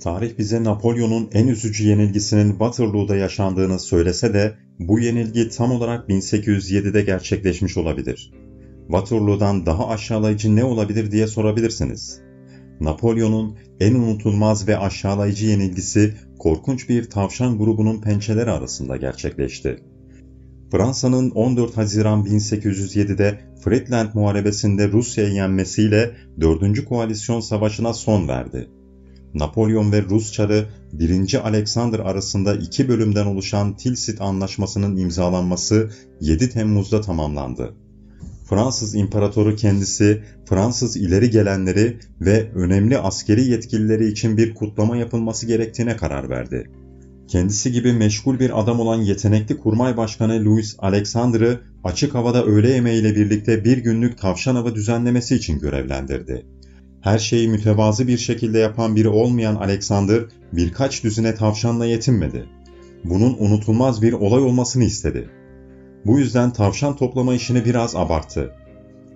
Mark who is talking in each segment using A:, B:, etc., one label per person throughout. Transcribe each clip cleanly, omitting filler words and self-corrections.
A: Tarih bize Napolyon'un en üzücü yenilgisinin Waterloo'da yaşandığını söylese de bu yenilgi tam olarak 1807'de gerçekleşmiş olabilir. Waterloo'dan daha aşağılayıcı ne olabilir diye sorabilirsiniz. Napolyon'un en unutulmaz ve aşağılayıcı yenilgisi korkunç bir tavşan grubunun pençeleri arasında gerçekleşti. Fransa'nın 14 Haziran 1807'de Friedland Muharebesi'nde Rusya'yı yenmesiyle 4. Koalisyon Savaşı'na son verdi. Napolyon ve Rus Çarı 1. Alexander arasında 2 bölümden oluşan Tilsit Anlaşması'nın imzalanması 7 Temmuz'da tamamlandı. Fransız İmparatoru kendisi, Fransız ileri gelenleri ve önemli askeri yetkilileri için bir kutlama yapılması gerektiğine karar verdi. Kendisi gibi meşgul bir adam olan yetenekli Kurmay Başkanı Louis Alexander'ı açık havada öğle yemeğiyle birlikte bir günlük tavşan avı düzenlemesi için görevlendirdi. Her şeyi mütevazı bir şekilde yapan biri olmayan Alexander birkaç düzine tavşanla yetinmedi. Bunun unutulmaz bir olay olmasını istedi. Bu yüzden tavşan toplama işini biraz abarttı.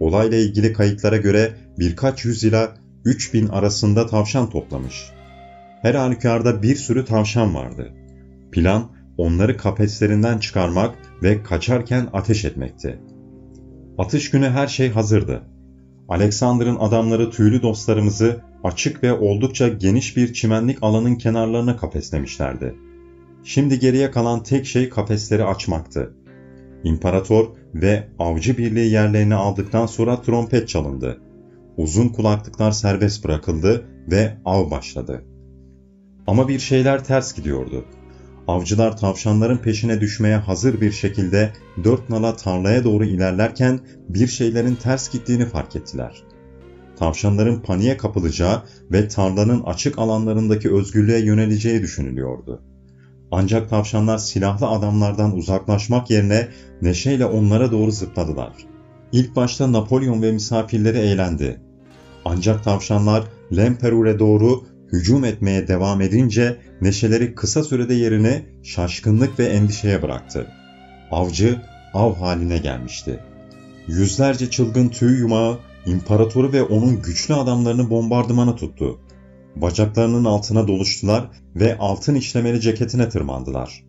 A: Olayla ilgili kayıtlara göre birkaç yüz ila 3000 arasında tavşan toplamış. Her halükarda bir sürü tavşan vardı. Plan onları kafeslerinden çıkarmak ve kaçarken ateş etmekti. Atış günü her şey hazırdı. Alexander'ın adamları tüylü dostlarımızı açık ve oldukça geniş bir çimenlik alanın kenarlarına kafeslemişlerdi. Şimdi geriye kalan tek şey kafesleri açmaktı. İmparator ve avcı birliği yerlerini aldıktan sonra trompet çalındı. Uzun kulaklıklar serbest bırakıldı ve av başladı. Ama bir şeyler ters gidiyordu. Avcılar tavşanların peşine düşmeye hazır bir şekilde 4 nala tarlaya doğru ilerlerken bir şeylerin ters gittiğini fark ettiler. Tavşanların paniğe kapılacağı ve tarlanın açık alanlarındaki özgürlüğe yöneleceği düşünülüyordu. Ancak tavşanlar silahlı adamlardan uzaklaşmak yerine neşeyle onlara doğru zıpladılar. İlk başta Napolyon ve misafirleri eğlendi. Ancak tavşanlar Lemperur'e doğru hücum etmeye devam edince neşeleri kısa sürede yerini şaşkınlık ve endişeye bıraktı. Avcı av haline gelmişti. Yüzlerce çılgın tüy yumağı imparatoru ve onun güçlü adamlarını bombardımana tuttu. Bacaklarının altına doluştular ve altın işlemeli ceketine tırmandılar.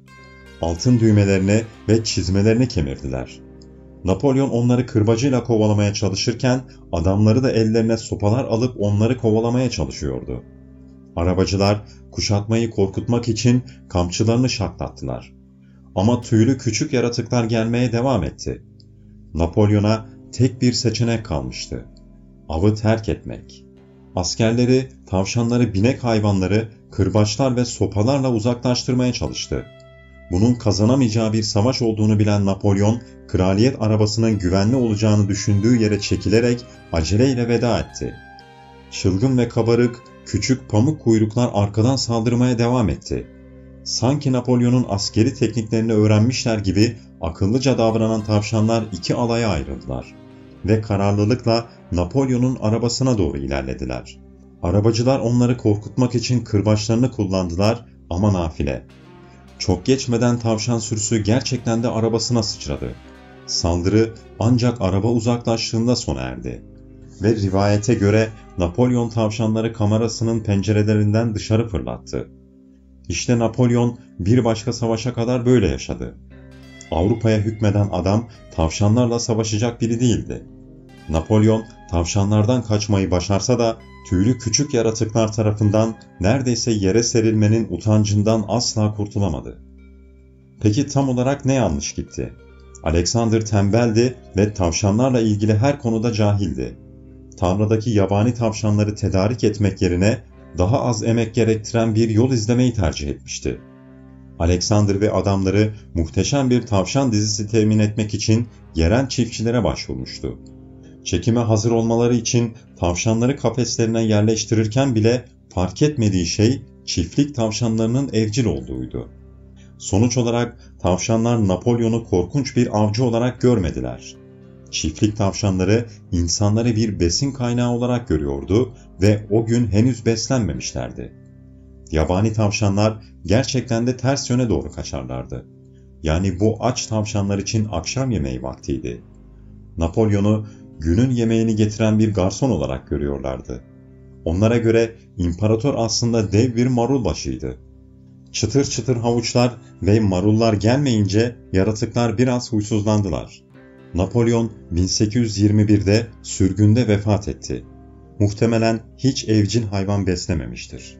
A: Altın düğmelerini ve çizmelerini kemirdiler. Napolyon onları kırbacıyla kovalamaya çalışırken adamları da ellerine sopalar alıp onları kovalamaya çalışıyordu. Arabacılar kuşatmayı korkutmak için kamçılarını şaklattılar. Ama tüylü küçük yaratıklar gelmeye devam etti. Napolyon'a tek bir seçenek kalmıştı: avı terk etmek. Askerleri tavşanları, binek hayvanları, kırbaçlar ve sopalarla uzaklaştırmaya çalıştı. Bunun kazanamayacağı bir savaş olduğunu bilen Napolyon, kraliyet arabasının güvenli olacağını düşündüğü yere çekilerek aceleyle veda etti. Çılgın ve kabarık, küçük pamuk kuyruklar arkadan saldırmaya devam etti. Sanki Napolyon'un askeri tekniklerini öğrenmişler gibi akıllıca davranan tavşanlar iki alaya ayrıldılar ve kararlılıkla Napolyon'un arabasına doğru ilerlediler. Arabacılar onları korkutmak için kırbaçlarını kullandılar ama nafile. Çok geçmeden tavşan sürüsü gerçekten de arabasına sıçradı. Saldırı ancak araba uzaklaştığında sona erdi. Ve rivayete göre Napolyon tavşanları kamerasının pencerelerinden dışarı fırlattı. İşte Napolyon bir başka savaşa kadar böyle yaşadı. Avrupa'ya hükmeden adam tavşanlarla savaşacak biri değildi. Napolyon tavşanlardan kaçmayı başarsa da tüylü küçük yaratıklar tarafından neredeyse yere serilmenin utancından asla kurtulamadı. Peki tam olarak ne yanlış gitti? Alexander tembeldi ve tavşanlarla ilgili her konuda cahildi. Tarladaki yabani tavşanları tedarik etmek yerine daha az emek gerektiren bir yol izlemeyi tercih etmişti. Alexander ve adamları muhteşem bir tavşan dizisi temin etmek için yerel çiftçilere başvurmuştu. Çekime hazır olmaları için tavşanları kafeslerine yerleştirirken bile fark etmediği şey çiftlik tavşanlarının evcil olduğuydu. Sonuç olarak tavşanlar Napolyon'u korkunç bir avcı olarak görmediler. Çiftlik tavşanları insanları bir besin kaynağı olarak görüyordu ve o gün henüz beslenmemişlerdi. Yabani tavşanlar gerçekten de ters yöne doğru kaçarlardı. Yani bu aç tavşanlar için akşam yemeği vaktiydi. Napolyon'u günün yemeğini getiren bir garson olarak görüyorlardı. Onlara göre imparator aslında dev bir marul başıydı. Çıtır çıtır havuçlar ve marullar gelmeyince yaratıklar biraz huysuzlandılar. Napolyon 1821'de sürgünde vefat etti. Muhtemelen hiç evcil hayvan beslememiştir.